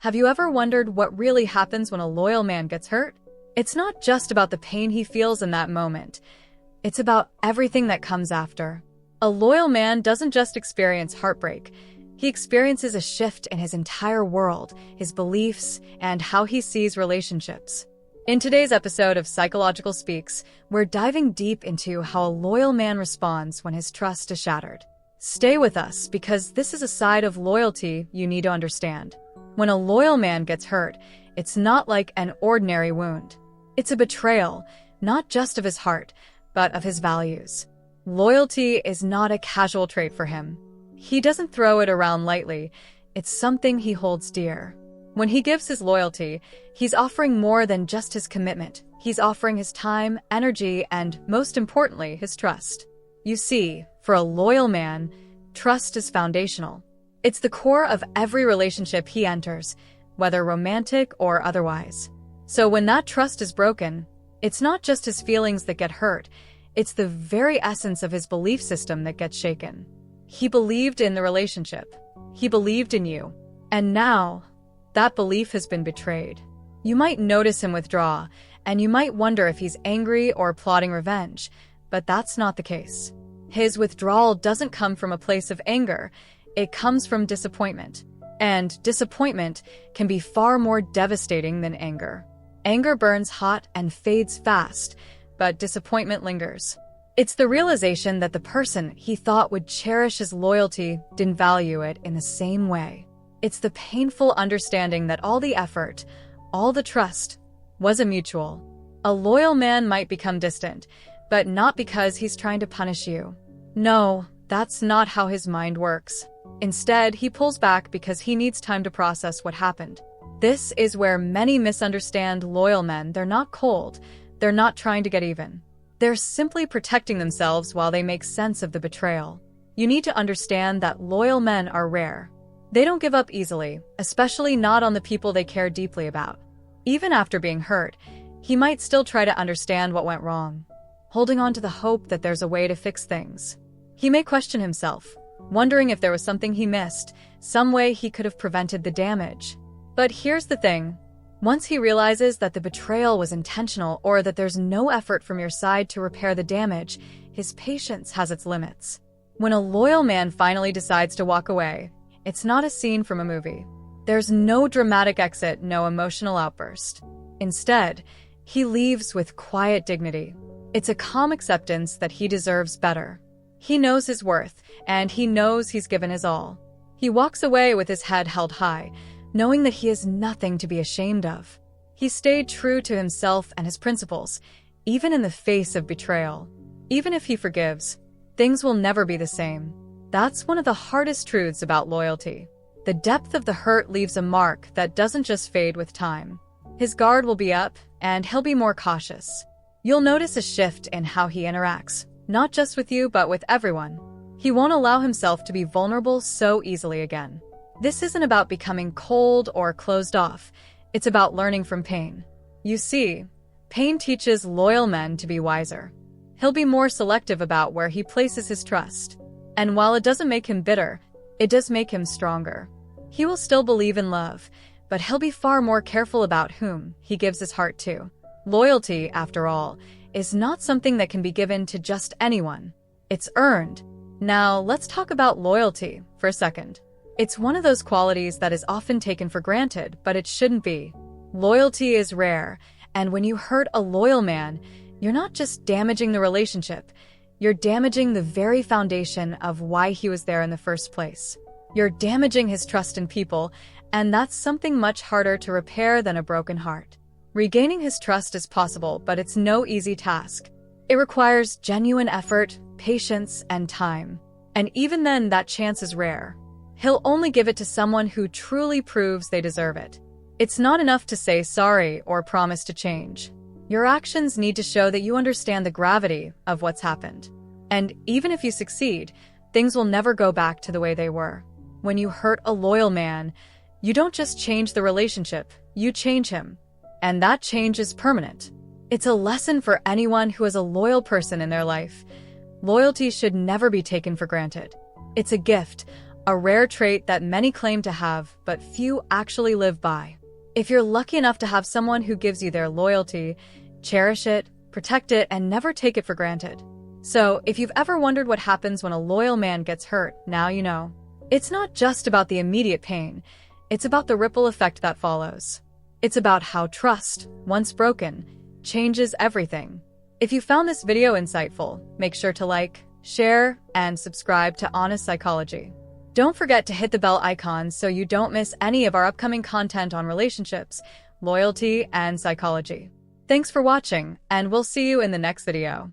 Have you ever wondered what really happens when a loyal man gets hurt? It's not just about the pain he feels in that moment. It's about everything that comes after. A loyal man doesn't just experience heartbreak. He experiences a shift in his entire world, his beliefs, and how he sees relationships. In today's episode of Psychological Speaks, we're diving deep into how a loyal man responds when his trust is shattered. Stay with us because this is a side of loyalty you need to understand. When a loyal man gets hurt, it's not like an ordinary wound. It's a betrayal, not just of his heart, but of his values. Loyalty is not a casual trait for him. He doesn't throw it around lightly. It's something he holds dear. When he gives his loyalty, he's offering more than just his commitment. He's offering his time, energy, and, most importantly, his trust. You see, for a loyal man, trust is foundational. It's the core of every relationship he enters, whether romantic or otherwise. So when that trust is broken, it's not just his feelings that get hurt, it's the very essence of his belief system that gets shaken. He believed in the relationship. He believed in you. And now, that belief has been betrayed. You might notice him withdraw, and you might wonder if he's angry or plotting revenge, but that's not the case. His withdrawal doesn't come from a place of anger. It comes from disappointment. And disappointment can be far more devastating than anger. Anger burns hot and fades fast, but disappointment lingers. It's the realization that the person he thought would cherish his loyalty didn't value it in the same way. It's the painful understanding that all the effort, all the trust, wasn't mutual. A loyal man might become distant, but not because he's trying to punish you. No, that's not how his mind works. Instead, he pulls back because he needs time to process what happened. This is where many misunderstand loyal men. They're not cold. They're not trying to get even. They're simply protecting themselves while they make sense of the betrayal. You need to understand that loyal men are rare. They don't give up easily, especially not on the people they care deeply about. Even after being hurt, he might still try to understand what went wrong, holding on to the hope that there's a way to fix things. He may question himself, wondering if there was something he missed, some way he could have prevented the damage. But here's the thing. Once he realizes that the betrayal was intentional or that there's no effort from your side to repair the damage, his patience has its limits. When a loyal man finally decides to walk away, it's not a scene from a movie. There's no dramatic exit, no emotional outburst. Instead, he leaves with quiet dignity. It's a calm acceptance that he deserves better. He knows his worth, and he knows he's given his all. He walks away with his head held high, knowing that he has nothing to be ashamed of. He stayed true to himself and his principles, even in the face of betrayal. Even if he forgives, things will never be the same. That's one of the hardest truths about loyalty. The depth of the hurt leaves a mark that doesn't just fade with time. His guard will be up, and he'll be more cautious. You'll notice a shift in how he interacts, not just with you, but with everyone. He won't allow himself to be vulnerable so easily again. This isn't about becoming cold or closed off. It's about learning from pain. You see, pain teaches loyal men to be wiser. He'll be more selective about where he places his trust. And while it doesn't make him bitter, it does make him stronger. He will still believe in love, but he'll be far more careful about whom he gives his heart to. Loyalty, after all, is not something that can be given to just anyone. It's earned. Now, let's talk about loyalty for a second. It's one of those qualities that is often taken for granted, but it shouldn't be. Loyalty is rare, and when you hurt a loyal man, you're not just damaging the relationship, you're damaging the very foundation of why he was there in the first place. You're damaging his trust in people, and that's something much harder to repair than a broken heart. Regaining his trust is possible, but it's no easy task. It requires genuine effort, patience, and time. And even then, that chance is rare. He'll only give it to someone who truly proves they deserve it. It's not enough to say sorry or promise to change. Your actions need to show that you understand the gravity of what's happened. And even if you succeed, things will never go back to the way they were. When you hurt a loyal man, you don't just change the relationship, you change him. And that change is permanent. It's a lesson for anyone who is a loyal person in their life. Loyalty should never be taken for granted. It's a gift, a rare trait that many claim to have, but few actually live by. If you're lucky enough to have someone who gives you their loyalty, cherish it, protect it, and never take it for granted. So, if you've ever wondered what happens when a loyal man gets hurt, now you know. It's not just about the immediate pain, it's about the ripple effect that follows. It's about how trust, once broken, changes everything. If you found this video insightful, make sure to like, share, and subscribe to Honest Psychology. Don't forget to hit the bell icon so you don't miss any of our upcoming content on relationships, loyalty, and psychology. Thanks for watching, and we'll see you in the next video.